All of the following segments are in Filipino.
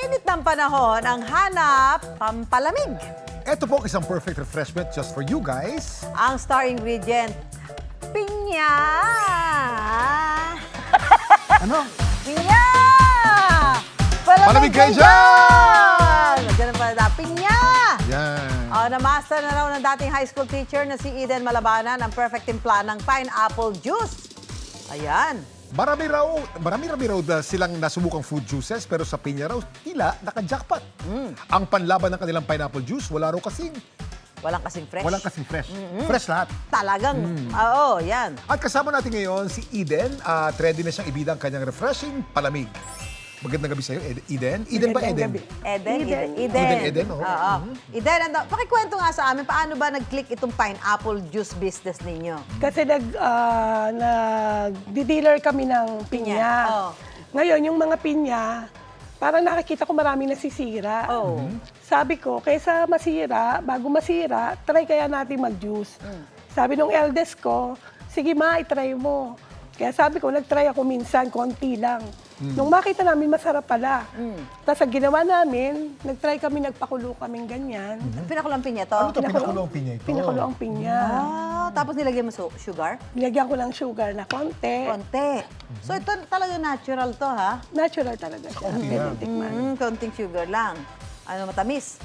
init ng panahon, ang hanap, pampalamig. Ito po isang perfect refreshment just for you guys. Ang star ingredient, pinya. Ano? Pinya! Palamig kayo dyan! Ganun pala na, pinya! Yan. Na-master na raw ng dating high school teacher na si Eden Malabanan ang perfect timpla ng pineapple juice. Ayan. Marami raw silang nasubukang fruit juices pero sa pinya raw, tila naka-jackpot. Ang panlaban ng kanilang pineapple juice, wala kasing fresh. Fresh lahat. Talagang, oo, yan. At kasama natin ngayon si Eden at ready na siyang ibida ang kanyang refreshing palamig. Magandang gabi sa'yo, Eden. Eden ba Eden? Eden, oo. Oo. Eden, pakikwento nga sa amin, paano ba nag-click itong pineapple juice business ninyo? Kasi nag-dealer kami ng pinya. Oo. Ngayon, yung mga pinya, parang nakikita ko maraming nasisira. Oo. Sabi ko, kaysa masira, bago masira, try kaya natin mag-juice. Sabi nung eldest ko, sige ma, itry mo. Kaya sabi ko, nag-try ako minsan, konti lang. Nung makita namin, masarap pala. Tapos ang ginawa namin, nag-try kami, nagpakulo kaming ganyan. Pinakulang pinya to? Ano ito? Pinakulo ang pinya ito? Pinakulo ang pinya. Tapos nilagyan mo sugar? Nilagyan ko lang sugar na konti. Konti. So ito talaga natural to, ha? Natural talaga siya. Konti Pwede lang. tikman. Konting sugar lang. Ano, matamis?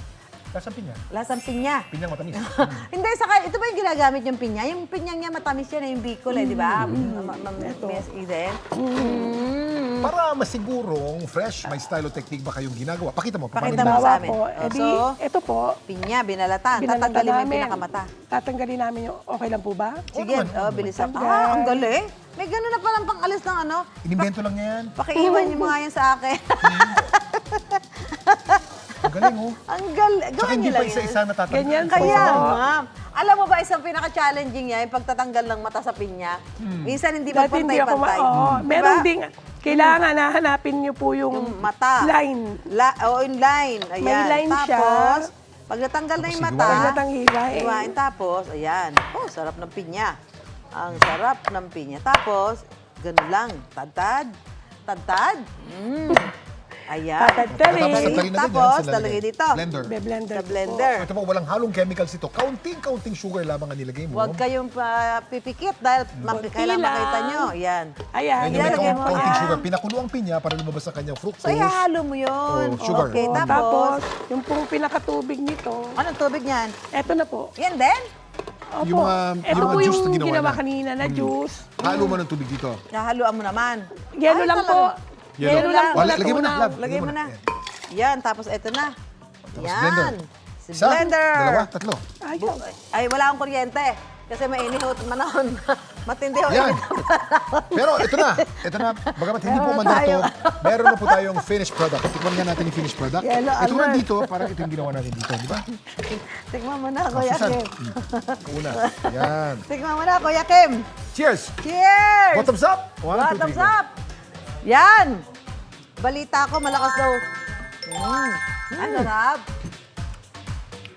Lasang pinya. Lasang pinya. Pinyang matamis. Hindi, saka ito ba yung ginagamit yung pinya? Yung pinyang niya matamis yan, yung Bicol, di ba? Miss Eden. Para masigurong fresh, may style o technique ba kayong ginagawa? Pakita mo. Pakita paano mo ba? sa Bawa amin. po. Oh, Edi, so, ito po. pinya, binalatan. Binalatan Tatanggalin mo yung namin. pinakamata. Tatanggalin namin yung, okay lang po ba? Sige, naman. bilisan. Tanggal. Ang galing. May gano'n na palang pang-alis ng ano. Inimbento lang yan. Pakiiwan niyo mga yan sa akin. Ang galing, oh. Ang galing. Tsaka Gawin hindi niyo pa lang yan. isa-isa natatanggal. Ganyan po. Kaya nga. Alam mo ba, isang pinaka-challenging niya, yung pagtatanggal ng mata sa pinya. Minsan hindi Dati hindi ako magpantay-pantay. oo. Diba? Meron ding, kailangan na hanapin niyo po yung, Yung mata. line. Yung line. Ayan. May line siya. Tapos, pag natanggal na yung Tapos mata, Pag natanghilain. iwain tapos, ayan. Oh, sarap ng pinya. Ang sarap ng pinya. Tapos, ganun lang. Tadtad. Tadtad. Ayan. Tatadtad. Tapos, Okay. tatanggalin na din yan Tapos, sa lalagay dito. Blender. Be-blender Sa po. blender. Ito po, walang halong chemicals ito. Kaunting sugar lamang ang nilagay mo. Huwag kayong pipikit dahil kailangan lang. makita nyo. Yan. Ayan. Ayun yung may Ilalagay mo kaunting yan. sugar. Pinakulo ang pinya para lumabas ang kanyang fructose. So, ihahalo mo yun. Oh, sugar. Okay, Oo, tapos, yung pong pinakatubig nito, anong tubig niyan? eto na po. Yan din? Opo. Yung Ito mga po juice yung na ginawa na. kanina na juice. Halo mo ng tubig dito. Nahaluan mo naman. Yelo Ay, lang talaga. po. Yelo. Yelo lang po Wala, lagay mo na, natunaw. Lab. Lagay mo na. Yan. Yan, tapos eto na. Tapos Yan. blender. Si Isa, blender. dalawa, tatlo. Ayaw. Ay, wala akong kuryente. Kasi mainit ho manahon. Matindi ho. Yan. Pero ito na. Bagamat hindi po mandar to, meron na po tayong finished product. Tikman nga natin yung finished product. Yellow Ito nga alert. dito, parang ito yung ginawa natin dito, di ba? Tingnan mo na, Kuya Susan. Kim. Una. Yan. Tingnan mo na, Kuya Kim. Cheers! Cheers! Bottoms up! One, two, Bottoms three, go. up! Yan! Balita ko, malakas daw. Ang sarap.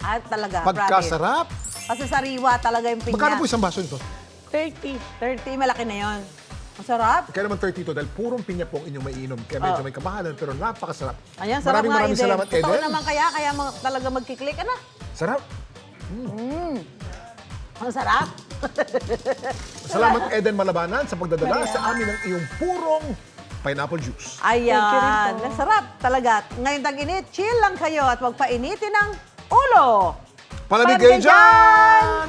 At talaga, promise. Pagkasarap. Kasi sariwa talaga yung pinya. Magkano po isang baso nito? 30. 30, malaki na yon. Masarap. Kaya naman 30 to dahil purong pinya po ang inyong maiinom. Kaya medyo may kamahalan pero napakasarap. Ayan, sarap Maraming nga, salamat, Totoo Eden. naman kaya talaga magkiklik. Ano? Sarap. Ang sarap. Salamat, Eden Malabanan, sa pagdadala sa amin ng iyong purong pineapple juice. Thank you rin Ayan. po. Masarap talaga. Ngayon tag-init, chill lang kayo at huwag painitin ng ulo. Palamig kayo Palamig kayo dyan!